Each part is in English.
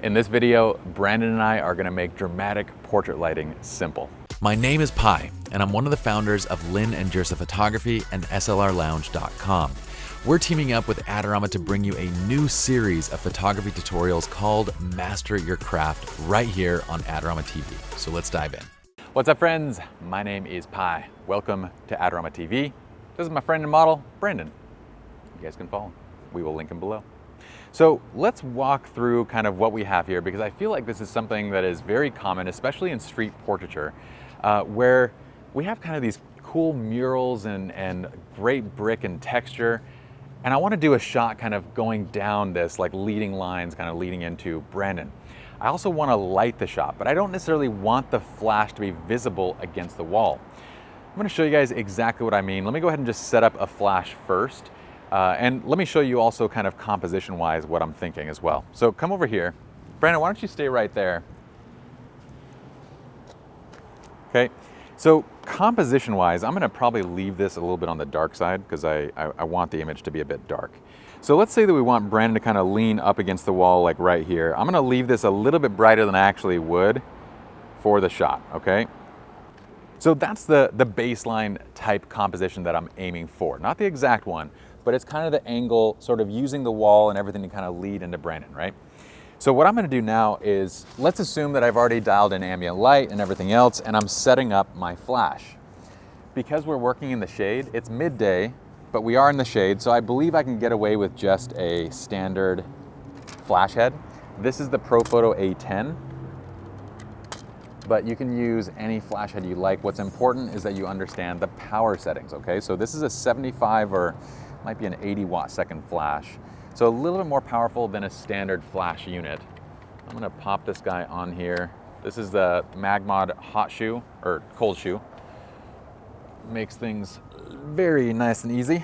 In this video, Brandon and I are gonna make dramatic portrait lighting simple. My name is Pi, and I'm one of the founders of Lynn and Jersa Photography and SLRLounge.com. We're teaming up with Adorama to bring you a new series of photography tutorials called Master Your Craft right here on Adorama TV. So let's dive in. What's up, friends? My name is Pi. Welcome to Adorama TV. This is my friend and model, Brandon. You guys can follow him. We will link him below. So let's walk through kind of what we have here, because I feel like this is something that is very common, especially in street portraiture, where we have kind of these cool murals and great brick and texture. And I want to do a shot kind of going down this, like leading lines, kind of leading into Brandon. I also want to light the shot, but I don't necessarily want the flash to be visible against the wall. I'm going to show you guys exactly what I mean. Let me go ahead and just set up a flash first. And let me show you also kind of composition-wise what I'm thinking as well. So come over here. Brandon, why don't you stay right there? Okay, so composition-wise, I'm gonna probably leave this a little bit on the dark side because I want the image to be a bit dark. So let's say that we want Brandon to kind of lean up against the wall like right here. I'm gonna leave this a little bit brighter than I actually would for the shot, okay? So that's the baseline type composition that I'm aiming for. Not the exact one, but it's kind of the angle, sort of using the wall and everything to kind of lead into Brandon, right? So what I'm gonna do now is, let's assume that I've already dialed in ambient light and everything else, and I'm setting up my flash. Because we're working in the shade, it's midday, but we are in the shade, so I believe I can get away with just a standard flash head. This is the Profoto A10, but you can use any flash head you like. What's important is that you understand the power settings, okay? So this is a 75 or might be an 80 watt second flash. So a little bit more powerful than a standard flash unit. I'm gonna pop this guy on here. This is the Magmod hot shoe, or cold shoe. Makes things very nice and easy.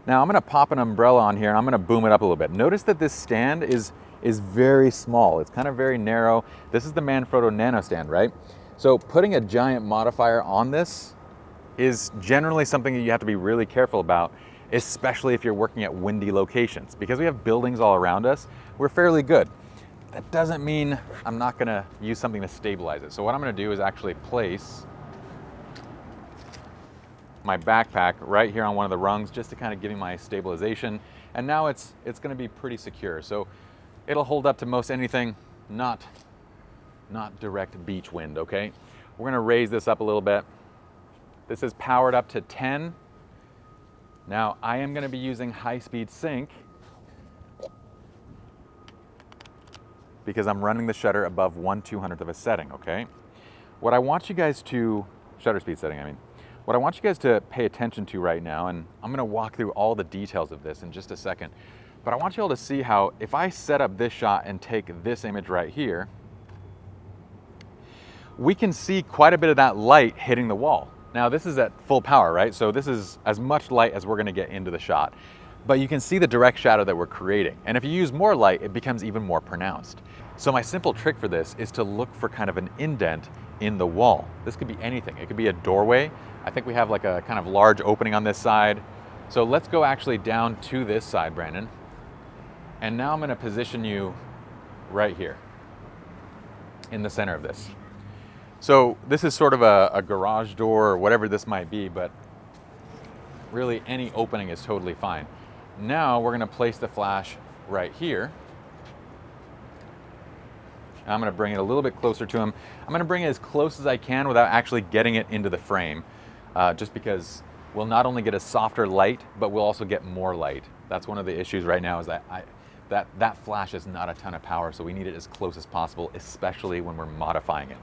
Now I'm gonna pop an umbrella on here and I'm gonna boom it up a little bit. Notice that this stand is very small. It's kind of very narrow. This is the Manfrotto Nano stand, right? So putting a giant modifier on this is generally something that you have to be really careful about, especially if you're working at windy locations. Because we have buildings all around us, we're fairly good. That doesn't mean I'm not gonna use something to stabilize it. So what I'm gonna do is actually place my backpack right here on one of the rungs just to kind of give me my stabilization. And now it's gonna be pretty secure. So it'll hold up to most anything, not direct beach wind, okay? We're gonna raise this up a little bit. This is powered up to 10. Now, I am gonna be using high-speed sync because I'm running the shutter above 1/200th of a setting, okay? What I want you guys to, shutter speed setting, I mean. What I want you guys to pay attention to right now, and I'm gonna walk through all the details of this in just a second, but I want you all to see how if I set up this shot and take this image right here, we can see quite a bit of that light hitting the wall. Now this is at full power, right? So this is as much light as we're gonna get into the shot, but you can see the direct shadow that we're creating. And if you use more light, it becomes even more pronounced. So my simple trick for this is to look for kind of an indent in the wall. This could be anything. It could be a doorway. I think we have like a kind of large opening on this side. So let's go actually down to this side, Brandon. And now I'm gonna position you right here in the center of this. So this is sort of a garage door or whatever this might be, but really any opening is totally fine. Now we're gonna place the flash right here. I'm gonna bring it a little bit closer to him. I'm gonna bring it as close as I can without actually getting it into the frame, just because we'll not only get a softer light, but we'll also get more light. That's one of the issues right now, is that that flash is not a ton of power, so we need it as close as possible, especially when we're modifying it.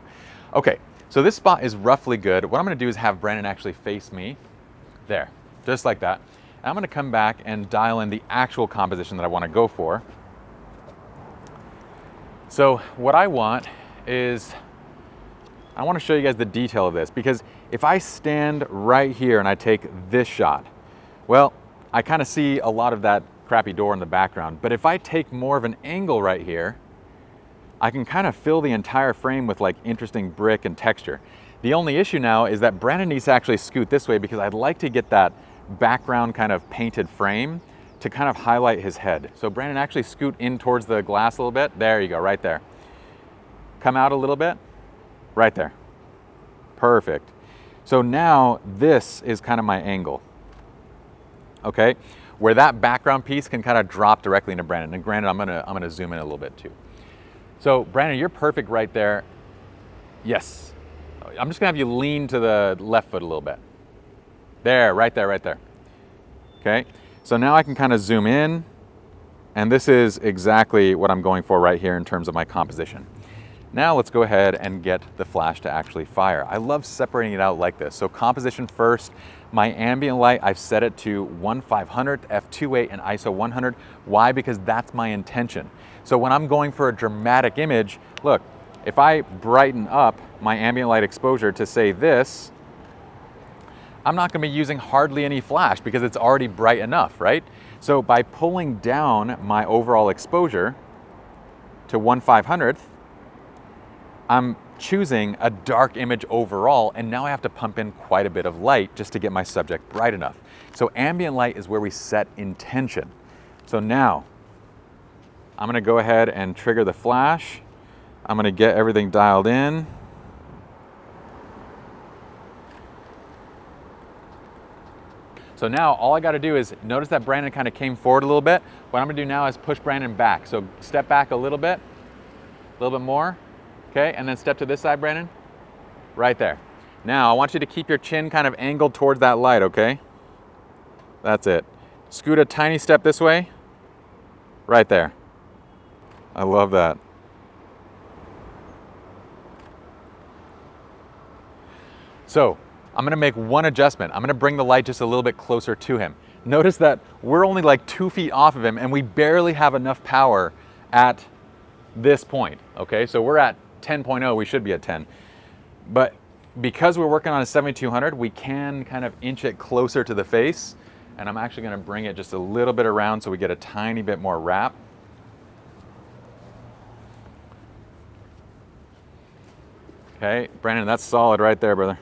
Okay, so this spot is roughly good. What I'm gonna do is have Brandon actually face me. There, just like that. And I'm gonna come back and dial in the actual composition that I wanna go for. So what I want is, I wanna show you guys the detail of this, because if I stand right here and I take this shot, well, I kind of see a lot of that crappy door in the background. But if I take more of an angle right here, I can kind of fill the entire frame with like interesting brick and texture. The only issue now is that Brandon needs to actually scoot this way because I'd like to get that background kind of painted frame to kind of highlight his head. So Brandon, actually scoot in towards the glass a little bit. There you go, right there. Come out a little bit, right there. Perfect. So now this is kind of my angle, okay? Where that background piece can kind of drop directly into Brandon. And granted, I'm gonna zoom in a little bit too. So Brandon, you're perfect right there. Yes. I'm just gonna have you lean to the left foot a little bit. There, right there, right there. Okay, so now I can kind of zoom in, and this is exactly what I'm going for right here in terms of my composition. Now let's go ahead and get the flash to actually fire. I love separating it out like this. So composition first, my ambient light, I've set it to 1/500, f2.8 and ISO 100. Why? Because that's my intention. So when I'm going for a dramatic image, look, if I brighten up my ambient light exposure to say this, I'm not gonna be using hardly any flash because it's already bright enough, right? So by pulling down my overall exposure to 1/500th, I'm choosing a dark image overall, and now I have to pump in quite a bit of light just to get my subject bright enough. So ambient light is where we set intention. So now, I'm gonna go ahead and trigger the flash. I'm gonna get everything dialed in. So now all I gotta do is, notice that Brandon kind of came forward a little bit. What I'm gonna do now is push Brandon back. So step back a little bit more, okay? And then step to this side, Brandon, right there. Now I want you to keep your chin kind of angled towards that light, okay? That's it. Scoot a tiny step this way, right there. I love that. So, I'm gonna make one adjustment. I'm gonna bring the light just a little bit closer to him. Notice that we're only like 2 feet off of him and we barely have enough power at this point, okay? So we're at 10.0, we should be at 10. But because we're working on a 7200, we can kind of inch it closer to the face, and I'm actually gonna bring it just a little bit around so we get a tiny bit more wrap. Okay, Brandon, that's solid right there, brother.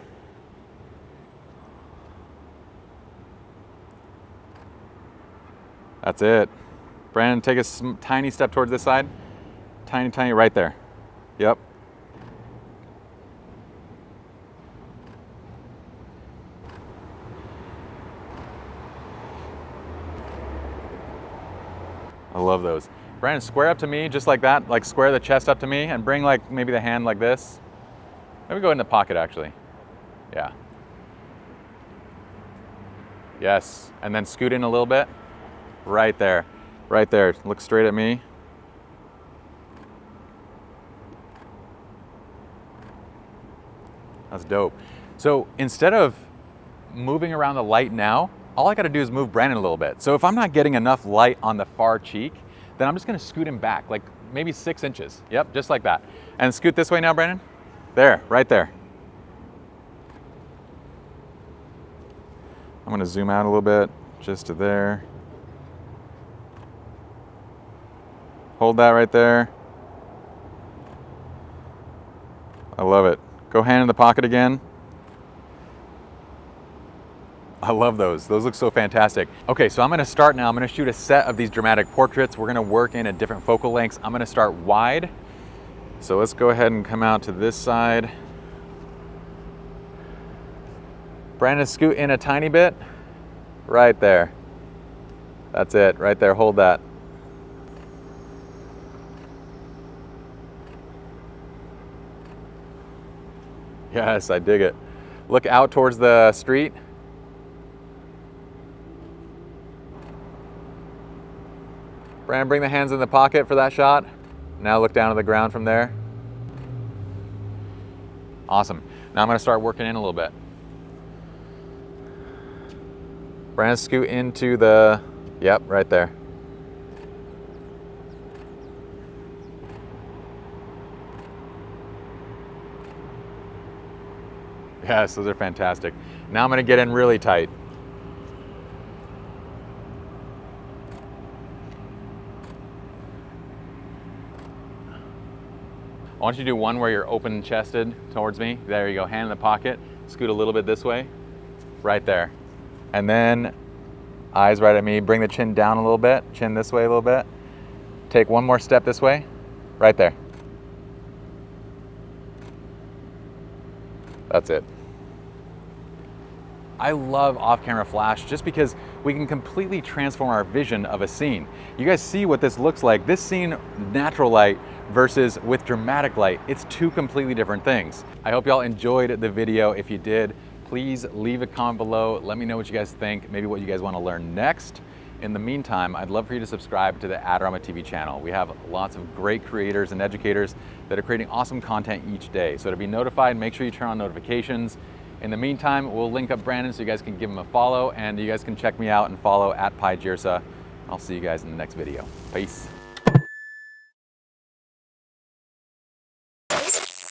That's it. Brandon, take a tiny step towards this side. Tiny, tiny, right there. Yep. I love those. Brandon, square up to me just like that. Like square the chest up to me and bring like maybe the hand like this. Maybe go in the pocket actually. Yeah. Yes, and then scoot in a little bit. Right there, right there. Look straight at me. That's dope. So instead of moving around the light now, all I gotta do is move Brandon a little bit. So if I'm not getting enough light on the far cheek, then I'm just gonna scoot him back, like maybe 6 inches. Yep, just like that. And scoot this way now, Brandon. There, right there. I'm gonna zoom out a little bit, just to there. Hold that right there. I love it. Go hand in the pocket again. I love those. Those look so fantastic. Okay, so I'm gonna start now. I'm gonna shoot a set of these dramatic portraits. We're gonna work in at different focal lengths. I'm gonna start wide. So let's go ahead and come out to this side. Brandon, scoot in a tiny bit. Right there. That's it, right there, hold that. Yes, I dig it. Look out towards the street. Brandon, bring the hands in the pocket for that shot. Now look down to the ground from there. Awesome. Now I'm gonna start working in a little bit. Brandon, scoot into the, yep, right there. Yes, those are fantastic. Now I'm gonna get in really tight. I want you to do one where you're open chested towards me. There you go, hand in the pocket. Scoot a little bit this way, right there. And then Eyes right at me. Bring the chin down a little bit. Chin this way a little bit. Take one more step this way. Right there. That's it. I love off-camera flash just because we can completely transform our vision of a scene. You guys see what this looks like. This scene, natural light versus with dramatic light, it's two completely different things. I hope y'all enjoyed the video. If you did, please leave a comment below. Let me know what you guys think, maybe what you guys want to learn next. In the meantime, I'd love for you to subscribe to the Adorama TV channel. We have lots of great creators and educators that are creating awesome content each day. So to be notified, make sure you turn on notifications. In the meantime, we'll link up Brandon so you guys can give him a follow, and you guys can check me out and follow at PieGirsa. I'll see you guys in the next video. Peace.